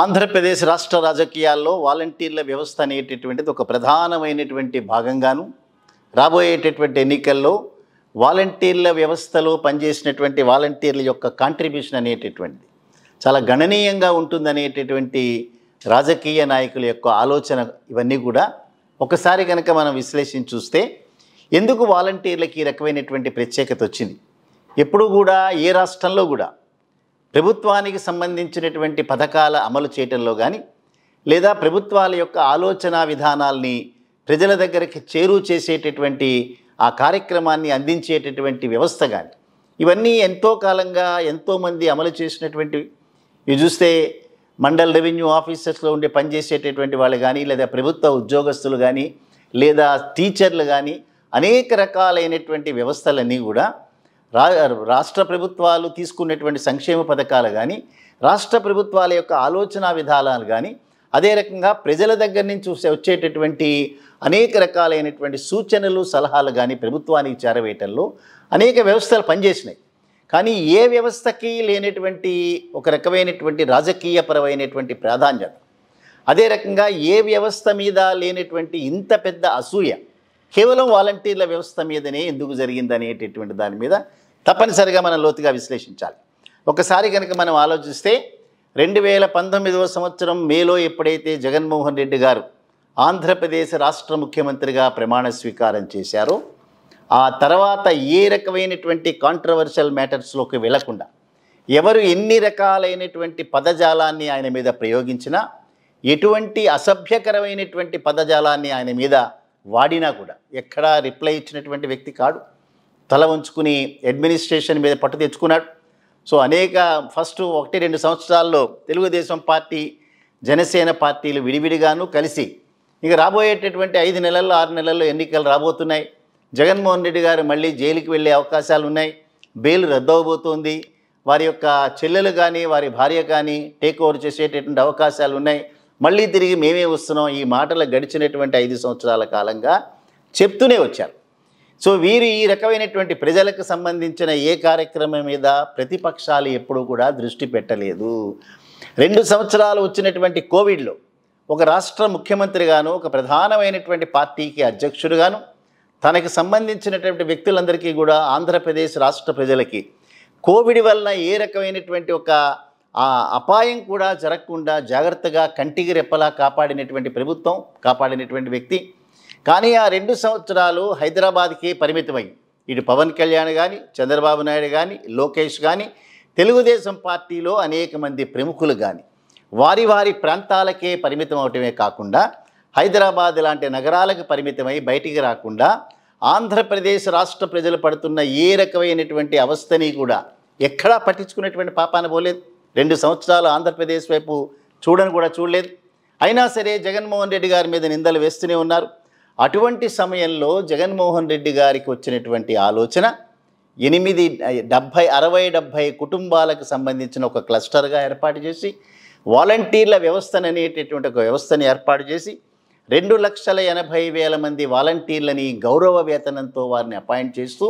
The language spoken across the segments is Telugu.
ఆంధ్రప్రదేశ్ రాష్ట్ర రాజకీయాల్లో వాలంటీర్ల వ్యవస్థ అనేటటువంటిది ఒక ప్రధానమైనటువంటి భాగంగాను రాబోయేటటువంటి ఎన్నికల్లో వాలంటీర్ల వ్యవస్థలో పనిచేసినటువంటి వాలంటీర్ల యొక్క కాంట్రిబ్యూషన్ అనేటటువంటిది చాలా గణనీయంగా ఉంటుందనేటటువంటి రాజకీయ నాయకుల యొక్క ఆలోచన ఇవన్నీ కూడా ఒకసారి కనుక మనం విశ్లేషించి చూస్తే ఎందుకు వాలంటీర్లకి ఈ రకమైనటువంటి ప్రత్యేకత వచ్చింది? ఎప్పుడు కూడా ఏ రాష్ట్రంలో కూడా ప్రభుత్వానికి సంబంధించినటువంటి పథకాల అమలు చేయటంలో కానీ లేదా ప్రభుత్వాల యొక్క ఆలోచన విధానాల్ని ప్రజల దగ్గరికి చేరువ చేసేటటువంటి ఆ కార్యక్రమాన్ని అందించేటటువంటి వ్యవస్థ కానీ ఇవన్నీ ఎంతో కాలంగా ఎంతోమంది అమలు చేసినటువంటివి. ఇవి చూస్తే మండల్ రెవెన్యూ ఆఫీసర్స్లో ఉండే పనిచేసేటటువంటి వాళ్ళు కానీ లేదా ప్రభుత్వ ఉద్యోగస్తులు కానీ లేదా టీచర్లు కానీ అనేక రకాలైనటువంటి వ్యవస్థలన్నీ కూడా రాష్ట్ర ప్రభుత్వాలు తీసుకున్నటువంటి సంక్షేమ పథకాలు కానీ రాష్ట్ర ప్రభుత్వాల యొక్క ఆలోచన విధానాలు కానీ అదే రకంగా ప్రజల దగ్గర నుంచి వచ్చేటటువంటి అనేక రకాలైనటువంటి సూచనలు సలహాలు కానీ ప్రభుత్వానికి చేరవేయటంలో అనేక వ్యవస్థలు పనిచేసినాయి. కానీ ఏ వ్యవస్థకి లేనటువంటి ఒక రకమైనటువంటి రాజకీయపరమైనటువంటి ప్రాధాన్యత, అదే రకంగా ఏ వ్యవస్థ మీద లేనటువంటి ఇంత పెద్ద అసూయ కేవలం వాలంటీర్ల వ్యవస్థ మీదనే ఎందుకు జరిగిందనేటటువంటి దాని మీద తప్పనిసరిగా మనం లోతుగా విశ్లేషించాలి. ఒకసారి కనుక మనం ఆలోచిస్తే 2019వ సంవత్సరం మేలో ఎప్పుడైతే జగన్మోహన్ రెడ్డి గారు ఆంధ్రప్రదేశ్ రాష్ట్ర ముఖ్యమంత్రిగా ప్రమాణ స్వీకారం చేశారో ఆ తర్వాత ఏ రకమైనటువంటి కాంట్రవర్షియల్ మ్యాటర్స్లోకి వెళ్లకుండా ఎవరు ఎన్ని రకాలైనటువంటి పదజాలాన్ని ఆయన మీద ప్రయోగించినా ఎటువంటి అసభ్యకరమైనటువంటి పదజాలాన్ని ఆయన మీద వాడినా కూడా ఎక్కడా రిప్లై ఇచ్చినటువంటి వ్యక్తి కాడు. తల ఉంచుకుని అడ్మినిస్ట్రేషన్ మీద పట్టు తెచ్చుకున్నాడు. సో అనేక ఫస్ట్ 1-2 సంవత్సరాల్లో తెలుగుదేశం పార్టీ జనసేన పార్టీలు విడివిడిగాను కలిసి ఇక రాబోయేటటువంటి 5 నెలల్లో 6 నెలల్లో ఎన్నికలు రాబోతున్నాయి. జగన్మోహన్ రెడ్డి గారు మళ్ళీ జైలుకి వెళ్ళే అవకాశాలు ఉన్నాయి. బెయిల్ రద్దవబోతోంది. వారి యొక్క చెల్లెలు కానీ వారి భార్య కానీ టేక్ ఓవర్ చేసేటటువంటి అవకాశాలు ఉన్నాయి. మళ్ళీ తిరిగి మేమే వస్తున్నాం. ఈ మాటలు గడిచినటువంటి 5 సంవత్సరాల కాలంగా చెప్తూనే వచ్చారు. సో వీరు ఈ రకమైనటువంటి ప్రజలకు సంబంధించిన ఏ కార్యక్రమం మీద ప్రతిపక్షాలు ఎప్పుడూ కూడా దృష్టి పెట్టలేదు. 2 సంవత్సరాలు వచ్చినటువంటి కోవిడ్లో ఒక రాష్ట్ర ముఖ్యమంత్రిగాను ఒక ప్రధానమైనటువంటి పార్టీకి అధ్యక్షుడుగాను తనకు సంబంధించినటువంటి వ్యక్తులందరికీ కూడా ఆంధ్రప్రదేశ్ రాష్ట్ర ప్రజలకి కోవిడ్ వలన ఏ రకమైనటువంటి ఒక అపాయం కూడా జరగకుండా జాగ్రత్తగా కంటికి రెప్పలా కాపాడినటువంటి ప్రభుత్వం, కాపాడినటువంటి వ్యక్తి. కానీ ఆ 2 సంవత్సరాలు హైదరాబాద్కి పరిమితమై ఇటు పవన్ కళ్యాణ్ కానీ చంద్రబాబు నాయుడు కానీ లోకేష్ కానీ తెలుగుదేశం పార్టీలో అనేక మంది ప్రముఖులు కానీ వారి వారి ప్రాంతాలకే పరిమితం అవటమే కాకుండా హైదరాబాద్ లాంటి నగరాలకు పరిమితమై బయటికి రాకుండా ఆంధ్రప్రదేశ్ రాష్ట్ర ప్రజలు పడుతున్న ఏ రకమైనటువంటి అవస్థని కూడా ఎక్కడా పట్టించుకునేటువంటి పాపాన పోలేదు. 2 సంవత్సరాలు ఆంధ్రప్రదేశ్ వైపు చూడని కూడా చూడలేదు. అయినా సరే జగన్మోహన్ రెడ్డి గారి మీద నిందలు వేస్తూనే ఉన్నారు. అటువంటి సమయంలో జగన్మోహన్ రెడ్డి గారికి వచ్చినటువంటి ఆలోచన 60-70 కుటుంబాలకు సంబంధించిన ఒక క్లస్టర్గా ఏర్పాటు చేసి వాలంటీర్ల వ్యవస్థను అనేటటువంటి ఒక వ్యవస్థని ఏర్పాటు చేసి 2,80,000 మంది వాలంటీర్లని గౌరవ వేతనంతో వారిని అపాయింట్ చేస్తూ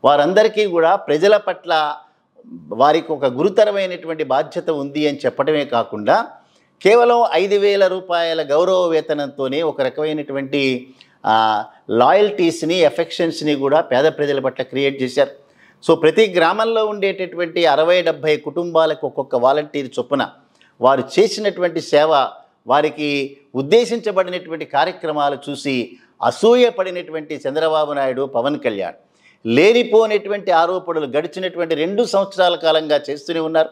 వారందరికీ కూడా ప్రజల పట్ల వారికి ఒక గురుతరమైనటువంటి బాధ్యత ఉంది అని చెప్పడమే కాకుండా కేవలం 5,000 రూపాయల గౌరవ వేతనంతోనే ఒక రకమైనటువంటి లాయల్టీస్ని ఎఫెక్షన్స్ని కూడా పేద ప్రజల పట్ల క్రియేట్ చేశారు. సో ప్రతి గ్రామంలో ఉండేటటువంటి 60-70 కుటుంబాలకు ఒక్కొక్క వాలంటీర్ చొప్పున వారు చేసినటువంటి సేవ, వారికి ఉద్దేశించబడినటువంటి కార్యక్రమాలు చూసి అసూయపడినటువంటి చంద్రబాబు నాయుడు, పవన్ కళ్యాణ్ లేనిపోయినటువంటి ఆరోపణలు గడిచినటువంటి 2 సంవత్సరాల కాలంగా చేస్తూనే ఉన్నారు.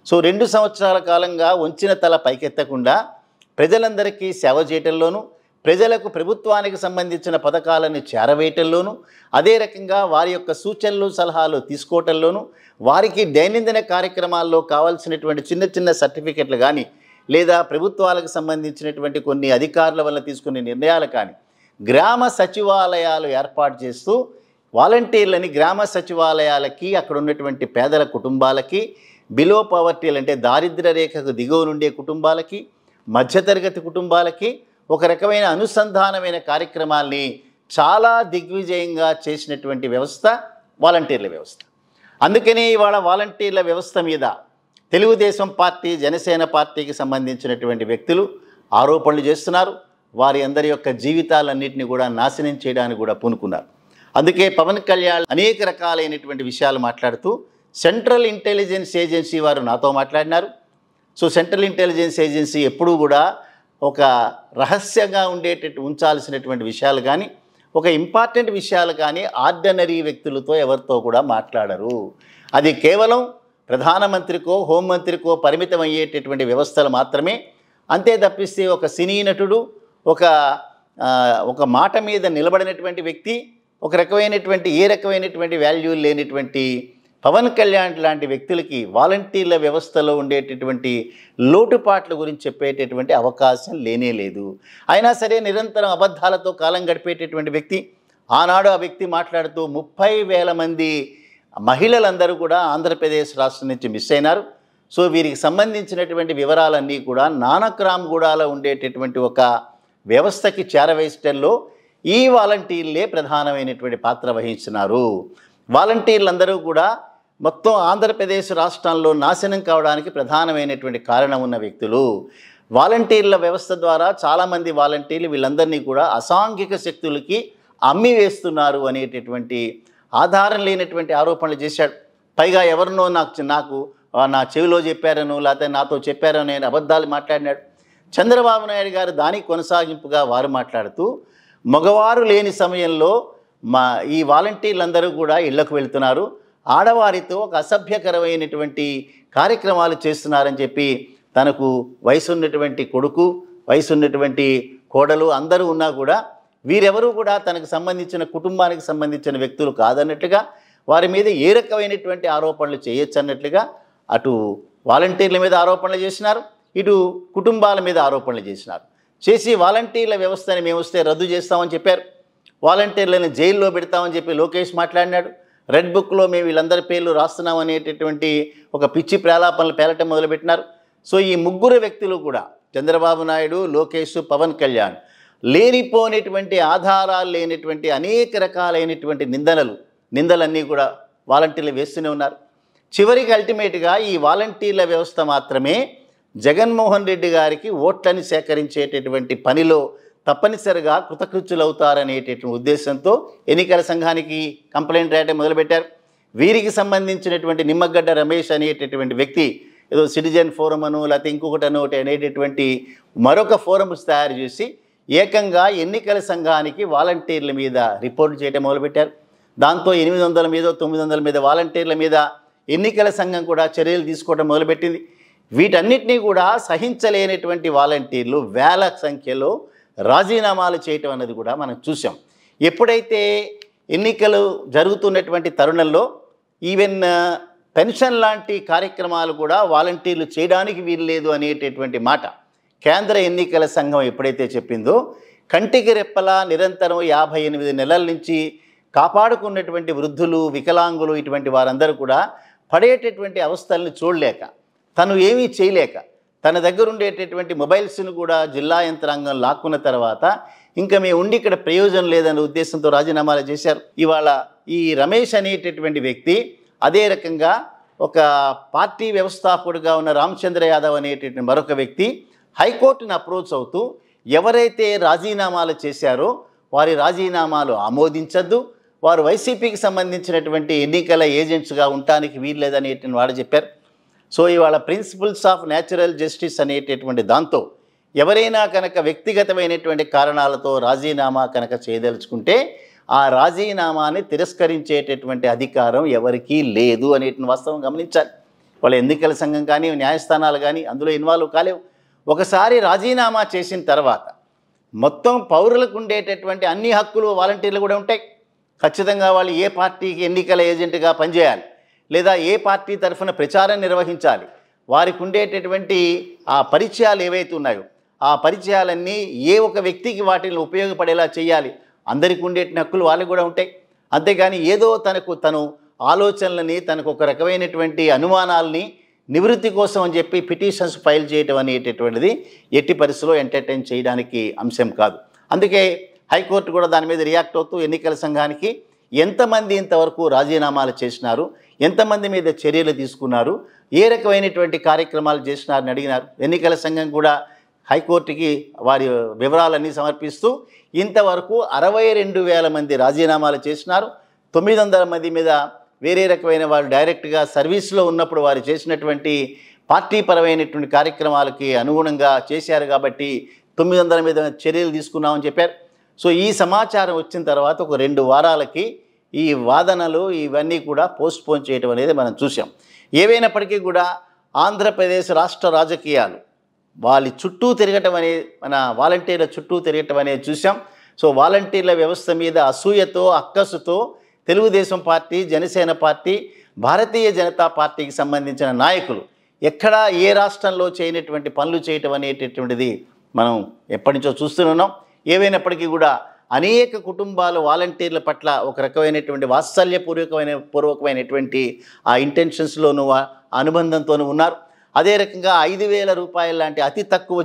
సో 2 సంవత్సరాల కాలంగా వంచిన తల పైకెత్తకుండా ప్రజలందరికీ సేవ చేయటంలోనూ ప్రజలకు ప్రభుత్వానికి సంబంధించిన పథకాలను చేరవేయటంలోనూ అదే రకంగా వారి యొక్క సూచనలు సలహాలు తీసుకోవటంలోనూ వారికి దైనందిన కార్యక్రమాల్లో కావాల్సినటువంటి చిన్న చిన్న సర్టిఫికెట్లు కానీ లేదా ప్రభుత్వాలకు సంబంధించినటువంటి కొన్ని అధికారుల వల్ల తీసుకునే నిర్ణయాలు కానీ గ్రామ సచివాలయాలు ఏర్పాటు చేస్తూ వాలంటీర్లని గ్రామ సచివాలయాలకి అక్కడ ఉన్నటువంటి పేదల కుటుంబాలకి బిలో పవర్టీ అంటే దారిద్ర్య రేఖకు దిగువ నుండే కుటుంబాలకి మధ్యతరగతి కుటుంబాలకి ఒక రకమైన అనుసంధానమైన కార్యక్రమాల్ని చాలా దిగ్విజయంగా చేసినటువంటి వ్యవస్థ వాలంటీర్ల వ్యవస్థ. అందుకనే ఇవాళ వాలంటీర్ల వ్యవస్థ మీద తెలుగుదేశం పార్టీ, జనసేన పార్టీకి సంబంధించినటువంటి వ్యక్తులు ఆరోపణలు చేస్తున్నారు. వారి అందరి యొక్క జీవితాలన్నింటినీ కూడా నాశనం చేయడానికి కూడా పూనుకున్నారు. అందుకే పవన్ కళ్యాణ్ అనేక రకాలైనటువంటి విషయాలు మాట్లాడుతూ సెంట్రల్ ఇంటెలిజెన్స్ ఏజెన్సీ వారు నాతో మాట్లాడినారు. సో సెంట్రల్ ఇంటెలిజెన్స్ ఏజెన్సీ ఎప్పుడూ కూడా ఒక రహస్యంగా ఉండేటట్టు ఉంచాల్సినటువంటి విషయాలు కానీ, ఒక ఇంపార్టెంట్ విషయాలు కానీ ఆర్డినరీ వ్యక్తులతో ఎవరితో కూడా మాట్లాడరు. అది కేవలం ప్రధానమంత్రికో హోంమంత్రికో పరిమితం అయ్యేటటువంటి వ్యవస్థలు మాత్రమే. అంతే తప్పిస్తే ఒక సినీ నటుడు, ఒక మాట మీద నిలబడినటువంటి వ్యక్తి, ఒక రకమైనటువంటి ఏ రకమైనటువంటి వాల్యూ లేనిటువంటి పవన్ కళ్యాణ్ లాంటి వ్యక్తులకి వాలంటీర్ల వ్యవస్థలో ఉండేటటువంటి లోటుపాట్ల గురించి చెప్పేటటువంటి అవకాశం లేనే లేదు. అయినా సరే నిరంతరం అబద్ధాలతో కాలం గడిపేటటువంటి వ్యక్తి. ఆనాడు ఆ వ్యక్తి మాట్లాడుతూ 30,000 మంది మహిళలందరూ కూడా ఆంధ్రప్రదేశ్ రాష్ట్రం నుంచి మిస్ అయినారు. సో వీరికి సంబంధించినటువంటి వివరాలన్నీ కూడా నానక్రామ్గూడలో ఉండేటటువంటి ఒక వ్యవస్థకి చేరవేయడంలో ఈ వాలంటీర్లే ప్రధానమైనటువంటి పాత్ర వహించినారు. వాలంటీర్లందరూ కూడా మొత్తం ఆంధ్రప్రదేశ్ రాష్ట్రంలో నాశనం కావడానికి ప్రధానమైనటువంటి కారణం ఉన్న వ్యక్తులు. వాలంటీర్ల వ్యవస్థ ద్వారా చాలామంది వాలంటీర్లు వీళ్ళందరినీ కూడా అసాంఘిక శక్తులకి అమ్మి వేస్తున్నారు అనేటటువంటి ఆధారం లేనటువంటి ఆరోపణలు చేశాడు. పైగా ఎవరినో నాకు నా చెవిలో చెప్పారనో లేకపోతే నాతో చెప్పారనో నేను అబద్ధాలు మాట్లాడినాడు. చంద్రబాబు నాయుడు గారు దానికి కొనసాగింపుగా వారు మాట్లాడుతూ మగవారు లేని సమయంలో ఈ వాలంటీర్లందరూ కూడా ఇళ్లకు వెళ్తున్నారు, ఆడవారితో ఒక అసభ్యకరమైనటువంటి కార్యక్రమాలు చేస్తున్నారని చెప్పి తనకు వయసున్నటువంటి కొడుకు, వయసున్నటువంటి కోడలు అందరూ ఉన్నా కూడా వీరెవరూ కూడా తనకు సంబంధించిన కుటుంబానికి సంబంధించిన వ్యక్తులు కాదన్నట్లుగా, వారి మీద ఏ రకమైనటువంటి ఆరోపణలు చేయొచ్చు అన్నట్లుగా అటు వాలంటీర్ల మీద ఆరోపణలు చేసినారు, ఇటు కుటుంబాల మీద ఆరోపణలు చేసినారు. చేసి వాలంటీర్ల వ్యవస్థని మేము వస్తే రద్దు చేస్తామని చెప్పారు. వాలంటీర్లను జైల్లో పెడతామని చెప్పి లోకేష్ మాట్లాడినాడు. రెడ్ బుక్లో మేము వీళ్ళందరి పేర్లు రాస్తున్నాం అనేటటువంటి ఒక పిచ్చి ప్రలాపనలు పేలటం మొదలుపెట్టినారు. సో ఈ ముగ్గురు వ్యక్తులు కూడా చంద్రబాబు నాయుడు, లోకేష్, పవన్ కళ్యాణ్ లేనిపోయినటువంటి ఆధారాలు లేనటువంటి అనేక రకాలైనటువంటి నిందలన్నీ కూడా వాలంటీర్లు వేస్తూనే ఉన్నారు. చివరికి అల్టిమేట్గా ఈ వాలంటీర్ల వ్యవస్థ మాత్రమే జగన్మోహన్ రెడ్డి గారికి ఓట్లని సేకరించేటటువంటి పనిలో తప్పనిసరిగా కృతకృత్యులవుతారనేటటువంటి ఉద్దేశంతో ఎన్నికల సంఘానికి కంప్లైంట్ రాయటం మొదలుపెట్టారు. వీరికి సంబంధించినటువంటి నిమ్మగడ్డ రమేష్ అనేటటువంటి వ్యక్తి ఏదో సిటిజన్ ఫోరం అను లేకపోతే ఇంకొకటనో అనేటటువంటి మరొక ఫోరమ్స్ తయారు చేసి ఏకంగా ఎన్నికల సంఘానికి వాలంటీర్ల మీద రిపోర్ట్ చేయడం మొదలుపెట్టారు. దాంతో 800 మీద 900 మీద వాలంటీర్ల మీద ఎన్నికల సంఘం కూడా చర్యలు తీసుకోవడం మొదలుపెట్టింది. వీటన్నిటినీ కూడా సహించలేనటువంటి వాలంటీర్లు వేల సంఖ్యలో రాజీనామాలు చేయటం అన్నది కూడా మనం చూసాం. ఎప్పుడైతే ఎన్నికలు జరుగుతున్నటువంటి తరుణంలో ఈవెన్ పెన్షన్ లాంటి కార్యక్రమాలు కూడా వాలంటీర్లు చేయడానికి వీలు లేదు అనేటటువంటి మాట కేంద్ర ఎన్నికల సంఘం ఎప్పుడైతే చెప్పిందో, కంటికి రెప్పలా నిరంతరం 58 నెలల నుంచి కాపాడుకున్నటువంటి వృద్ధులు, వికలాంగులు ఇటువంటి వారందరూ కూడా పడేటటువంటి అవస్థలను చూడలేక, తను ఏమీ చేయలేక, తన దగ్గర ఉండేటటువంటి మొబైల్స్ను కూడా జిల్లా యంత్రాంగం లాక్కున్న తర్వాత ఇంకా మేము ఉండి ఇక్కడ ప్రయోజనం లేదనే ఉద్దేశంతో రాజీనామాలు చేశారు. ఇవాళ ఈ రమేష్ అనేటటువంటి వ్యక్తి, అదే రకంగా ఒక పార్టీ వ్యవస్థాపకుడిగా ఉన్న రామచంద్ర యాదవ్ అనేటటువంటి మరొక వ్యక్తి హైకోర్టును అప్రోచ్ అవుతూ ఎవరైతే రాజీనామాలు చేశారో వారి రాజీనామాలు ఆమోదించద్దు, వారు వైసీపీకి సంబంధించినటువంటి ఎన్నికల ఏజెంట్స్గా ఉండటానికి వీల్లేదనేటువంటి వాడు చెప్పారు. సో ఇవాళ ప్రిన్సిపల్స్ ఆఫ్ న్యాచురల్ జస్టిస్ అనేటటువంటి దాంతో ఎవరైనా కనుక వ్యక్తిగతమైనటువంటి కారణాలతో రాజీనామా కనుక చేయదలుచుకుంటే ఆ రాజీనామాని తిరస్కరించేటటువంటి అధికారం ఎవరికీ లేదు అనేటువంటి వాస్తవం గమనించాలి. వాళ్ళ ఎన్నికల సంఘం కానీ న్యాయస్థానాలు కానీ అందులో ఇన్వాల్వ్ కాలేవు. ఒకసారి రాజీనామా చేసిన తర్వాత మొత్తం పౌరులకు ఉండేటటువంటి అన్ని హక్కులు వాలంటీర్లు కూడా ఉంటాయి. ఖచ్చితంగా వాళ్ళు ఏ పార్టీకి ఎన్నికల ఏజెంట్గా పనిచేయాలి, లేదా ఏ పార్టీ తరఫున ప్రచారం నిర్వహించాలి, వారికి ఉండేటటువంటి ఆ పరిచయాలు ఏవైతే ఉన్నాయో ఆ పరిచయాలన్నీ ఏ ఒక వ్యక్తికి వాటిని ఉపయోగపడేలా చేయాలి. అందరికీ ఉండేటి హక్కులు వాళ్ళకి కూడా ఉంటాయి. అంతేగాని ఏదో తను ఆలోచనలని, తనకు ఒక రకమైనటువంటి అనుమానాలని నివృత్తి కోసం అని చెప్పి పిటిషన్స్ ఫైల్ చేయడం అనేటటువంటిది ఎట్టి పరిస్థితిలో ఎంటర్టైన్ చేయడానికి అంశం కాదు. అందుకే హైకోర్టు కూడా దాని మీద రియాక్ట్ అవుతూ ఎన్నికల సంఘానికి ఎంతమంది ఇంతవరకు రాజీనామాలు చేసినారు, ఎంతమంది మీద చర్యలు తీసుకున్నారు, ఏ రకమైనటువంటి కార్యక్రమాలు చేసినారని అడిగినారు. ఎన్నికల సంఘం కూడా హైకోర్టుకి వారి వివరాలన్నీ సమర్పిస్తూ ఇంతవరకు 62,000 మంది రాజీనామాలు చేసినారు. 900 మంది మీద వేరే రకమైన వాళ్ళు డైరెక్ట్గా సర్వీస్లో ఉన్నప్పుడు వారు చేసినటువంటి పార్టీ పరమైనటువంటి కార్యక్రమాలకి అనుగుణంగా చేశారు కాబట్టి 900 మీద చర్యలు తీసుకున్నామని చెప్పారు. సో ఈ సమాచారం వచ్చిన తర్వాత ఒక 2 వారాలకి ఈ వాదనలు ఇవన్నీ కూడా పోస్ట్పోన్ చేయడం అనేది మనం చూసాం. ఏవైనప్పటికీ కూడా ఆంధ్రప్రదేశ్ రాష్ట్ర రాజకీయాలు వాళ్ళ చుట్టూ తిరగటం అనేది, మన వాలంటీర్ల చుట్టూ తిరగటం అనేది చూసాం. సో వాలంటీర్ల వ్యవస్థ మీద అసూయతో అక్కసుతో తెలుగుదేశం పార్టీ, జనసేన పార్టీ, భారతీయ జనతా పార్టీకి సంబంధించిన నాయకులు ఎక్కడా ఏ రాష్ట్రంలో చేయనటువంటి పనులు చేయటం అనేటటువంటిది మనం ఎప్పటి నుంచో చూస్తున్నాం. ఏవైనప్పటికీ కూడా అనేక కుటుంబాలు వాలంటీర్ల పట్ల ఒక రకమైనటువంటి పూర్వకమైనటువంటి ఆ ఇంటెన్షన్స్లోనూ అనుబంధంతోనూ ఉన్నారు. అదే రకంగా 5,000 రూపాయల లాంటి అతి తక్కువ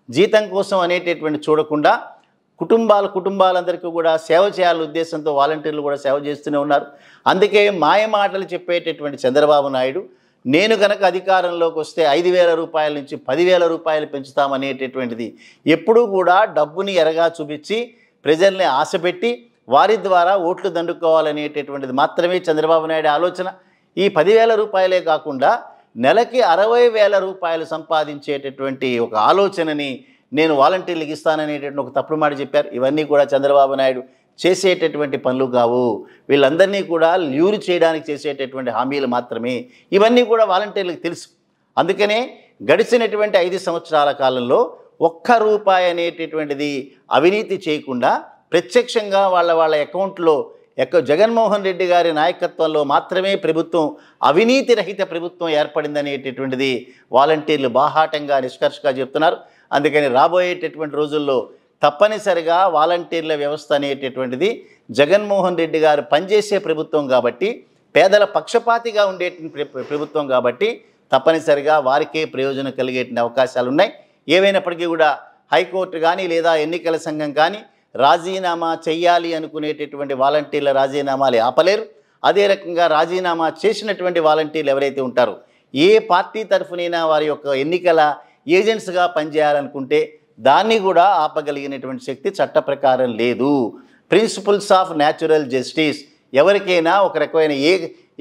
జీతం కోసం అనేటటువంటి చూడకుండా కుటుంబాలందరికీ కూడా సేవ చేయాలనే ఉద్దేశంతో వాలంటీర్లు కూడా సేవ చేస్తూనే ఉన్నారు. అందుకే మాయ మాటలు చెప్పేటటువంటి చంద్రబాబు నాయుడు నేను కనుక అధికారంలోకి వస్తే 5,000 రూపాయల నుంచి 10,000 రూపాయలు పెంచుతామనేటటువంటిది ఎప్పుడూ కూడా డబ్బుని ఎరగా చూపించి ప్రజల్ని ఆశపెట్టి వారి ద్వారా ఓట్లు దండుకోవాలనేటటువంటిది మాత్రమే చంద్రబాబు నాయుడు ఆలోచన. ఈ 10,000 రూపాయలే కాకుండా నెలకి 60,000 రూపాయలు సంపాదించేటటువంటి ఒక ఆలోచనని నేను వాలంటీర్లకు ఇస్తాననేటటువంటి ఒక తప్పుడు మాట చెప్పారు. ఇవన్నీ కూడా చంద్రబాబు నాయుడు చేసేటటువంటి పనులు కావు. వీళ్ళందరినీ కూడా ల్యూరు చేయడానికి చేసేటటువంటి హామీలు మాత్రమే. ఇవన్నీ కూడా వాలంటీర్లకు తెలుసు. అందుకనే గడిచినటువంటి 5 సంవత్సరాల కాలంలో ₹1 అనేటటువంటిది అవినీతి చేయకుండా ప్రత్యక్షంగా వాళ్ళ అకౌంట్లో జగన్మోహన్ రెడ్డి గారి నాయకత్వంలో మాత్రమే ప్రభుత్వం అవినీతి రహిత ప్రభుత్వం ఏర్పడిందనేటటువంటిది వాలంటీర్లు బాహాటంగా నిష్కర్షగా చెప్తున్నారు. అందుకని రాబోయేటటువంటి రోజుల్లో తప్పనిసరిగా వాలంటీర్ల వ్యవస్థ అనేటటువంటిది జగన్మోహన్ రెడ్డి గారు పనిచేసే ప్రభుత్వం కాబట్టి, పేదల పక్షపాతిగా ఉండే ప్రభుత్వం కాబట్టి తప్పనిసరిగా వారికే ప్రయోజనం కలిగేటువంటి అవకాశాలు ఉన్నాయి. ఏవైనప్పటికీ కూడా హైకోర్టు కానీ లేదా ఎన్నికల సంఘం కానీ రాజీనామా చెయ్యాలి అనుకునేటటువంటి వాలంటీర్ల రాజీనామాలు ఆపలేరు. అదే రకంగా రాజీనామా చేసినటువంటి వాలంటీర్లు ఎవరైతే ఉంటారో ఏ పార్టీ తరఫునైనా వారి యొక్క ఎన్నికల ఏజెంట్స్గా పనిచేయాలనుకుంటే దాన్ని కూడా ఆపగలిగినటువంటి శక్తి చట్ట ప్రకారం లేదు. ప్రిన్సిపల్స్ ఆఫ్ న్యాచురల్ జస్టిస్, ఎవరికైనా ఒక రకమైన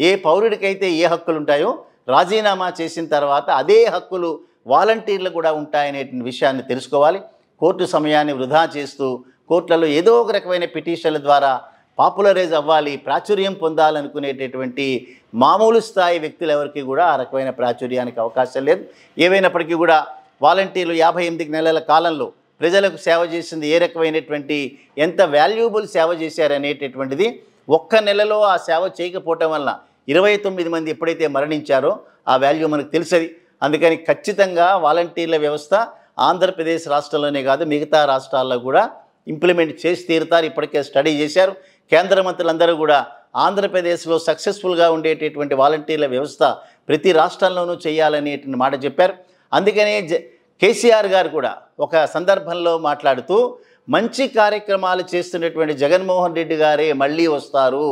ఏ పౌరుడికైతే ఏ హక్కులు ఉంటాయో రాజీనామా చేసిన తర్వాత అదే హక్కులు వాలంటీర్లు కూడా ఉంటాయనేటువంటి విషయాన్ని తెలుసుకోవాలి. కోర్టు సమయాన్ని వృధా చేస్తూ కోర్టులలో ఏదో ఒక రకమైన పిటిషన్ల ద్వారా పాపులరైజ్ అవ్వాలి, ప్రాచుర్యం పొందాలనుకునేటటువంటి మామూలు స్థాయి వ్యక్తులు ఎవరికి కూడా ఆ రకమైన ప్రాచుర్యానికి అవకాశం లేదు. ఏవైనప్పటికీ కూడా వాలంటీర్లు 58 నెలల కాలంలో ప్రజలకు సేవ చేసింది ఏ రకమైనటువంటి ఎంత వాల్యుబుల్ సేవ చేశారనేటటువంటిది ఒక్క నెలలో ఆ సేవ చేయకపోవటం వల్ల 29 మంది ఎప్పుడైతే మరణించారో ఆ వాల్యూ మనకు తెలుసది. అందుకని ఖచ్చితంగా వాలంటీర్ల వ్యవస్థ ఆంధ్రప్రదేశ్ రాష్ట్రంలోనే కాదు మిగతా రాష్ట్రాల్లో కూడా ఇంప్లిమెంట్ చేసి తీరుతారు. ఇప్పటికే స్టడీ చేశారు. కేంద్ర మంత్రులందరూ కూడా ఆంధ్రప్రదేశ్లో సక్సెస్ఫుల్గా ఉండేటటువంటి వాలంటీర్ల వ్యవస్థ ప్రతి రాష్ట్రంలోనూ చేయాలనేటువంటి మాట చెప్పారు. అందుకనే కేసీఆర్ గారు కూడా ఒక సందర్భంలో మాట్లాడుతూ మంచి కార్యక్రమాలు చేస్తున్నటువంటి జగన్మోహన్ రెడ్డి గారే మళ్ళీ వస్తారు,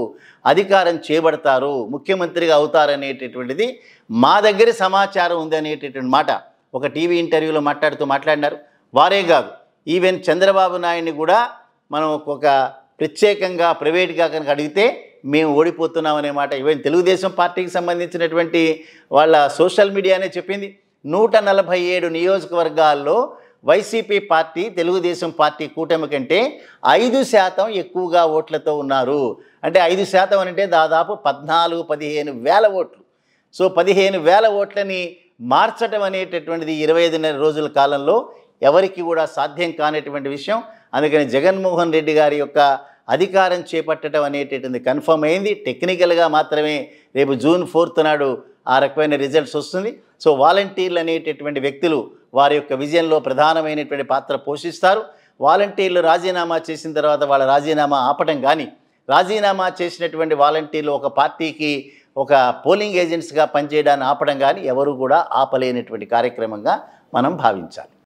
అధికారం చేపడతారు, ముఖ్యమంత్రిగా అవుతారనేటటువంటిది మా దగ్గర సమాచారం ఉంది అనేటటువంటి మాట ఒక టీవీ ఇంటర్వ్యూలో మాట్లాడినారు. వారే కాదు, ఈవెన్ చంద్రబాబు నాయుడిని కూడా మనం ఒక ప్రత్యేకంగా ప్రైవేట్గా కనుక అడిగితే మేము ఓడిపోతున్నామనే మాట ఈవెన్ తెలుగుదేశం పార్టీకి సంబంధించినటువంటి వాళ్ళ సోషల్ మీడియానే చెప్పింది. 147 నియోజకవర్గాల్లో వైసీపీ పార్టీ తెలుగుదేశం పార్టీ కూటమి కంటే 5% ఎక్కువగా ఓట్లతో ఉన్నారు. అంటే 5% అంటే దాదాపు 14-15 వేల ఓట్లు. సో 15,000 ఓట్లని మార్చడం అనేటటువంటిది 25 రోజుల కాలంలో ఎవరికి కూడా సాధ్యం కానటువంటి విషయం. అందుకని జగన్మోహన్ రెడ్డి గారి యొక్క అధికారం చేపట్టడం అనేటటువంటి కన్ఫర్మ్ అయింది. టెక్నికల్గా మాత్రమే రేపు జూన్ 4th నాడు ఆ రకమైన రిజల్ట్స్ వస్తుంది. సో వాలంటీర్లు అనేటటువంటి వ్యక్తులు వారి యొక్క విజయంలో ప్రధానమైనటువంటి పాత్ర పోషిస్తారు. వాలంటీర్లు రాజీనామా చేసిన తర్వాత వాళ్ళ రాజీనామా ఆపటం కానీ, రాజీనామా చేసినటువంటి వాలంటీర్లు ఒక పార్టీకి ఒక పోలింగ్ ఏజెంట్స్గా పనిచేయడాన్ని ఆపడం కానీ ఎవరు కూడా ఆపలేనటువంటి కార్యక్రమంగా మనం భావించాలి.